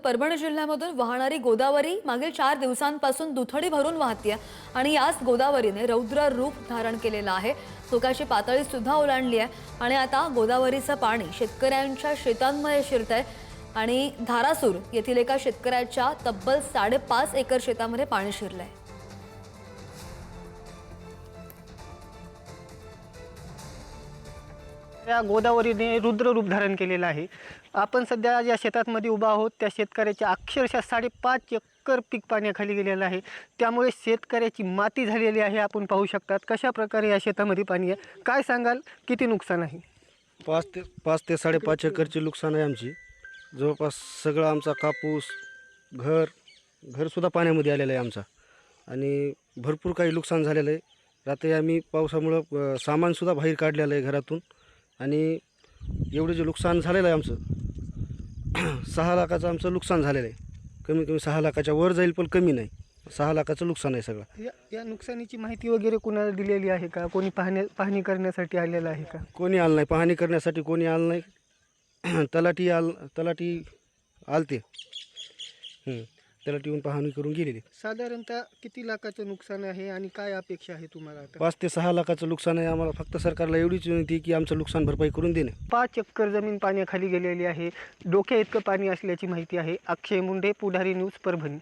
परभणी जिल्ह्यामधून वाहणारी गोदावरी मागील 4 दिवसांपासून दुथडी भरून वाहतीये आणि याच गोदावरीने रौद्र रूप धारण केलेलं आहे। धोक्याची पातळी सुद्धा ओलांडली आहे आणि आता गोदावरीचं पाणी शेतकऱ्यांच्या शेतांमध्ये शिरतंय आणि धारासूर येथील एका शेतकऱ्याच्या तब्बल 5.5 एकर शेतामध्ये पाणी शिरलंय। या गोदावरीने रुद्र रूप धारण केलेलं आहे। आपण सध्या ज्या शेतामध्ये उभा आहोत त्या शेतकऱ्याच्या अक्षरशः 5.5 एकर पीक पाण्याखाली गेलेलं आहे। त्यामुळे शेतकऱ्याची माती झालेली आहे। आपण पाहू शकतात कशा प्रकारे या शेतामध्ये पाणी आहे। काय सांगाल किती नुकसान आहे? 5 ते 5.5 एकरची नुकसान आहे आमची। जवळपास सगळा आमचा कापूस घरसुद्धा पाण्यामध्ये आलेला आहे आमचा आणि भरपूर काही नुकसान झालेलं आहे। रात्री आम्ही पावसामुळं सामानसुद्धा बाहेर काढलेलं आहे घरातून आणि एवढे जे नुकसान झालेलं आहे आमचं 6 लाखाचं आमचं नुकसान झालेलं आहे। कमी कमी 6 लाखाच्या वर जाईल पण कमी नाही, 6 लाखाचं नुकसान आहे सगळं। या नुकसानीची माहिती वगैरे कोणाला दिलेली आहे का? कोणी पाहणी करण्यासाठी आलेलं आहे का? कोणी आलं नाही, पाहणी करण्यासाठी कोणी आलं नाही। तलाठी आलते, तलाठी येऊन पाहणी करून गेलेली। साधारणतः किती लाखाचं नुकसान आहे आणि काय अपेक्षा आहे तुम्हाला आता? 5 ते 6 लाखाचं नुकसान आहे आम्हाला। फक्त सरकारला एवढीच विनंती आहे की आमचं नुकसान भरपाई करून देणे। 5 एकर जमीन पाण्याखाली गेलेली आहे। डोक्या इतकं पाणी असल्याची माहिती आहे। अक्षय मुंडे, पुढारी न्यूज, परभणी।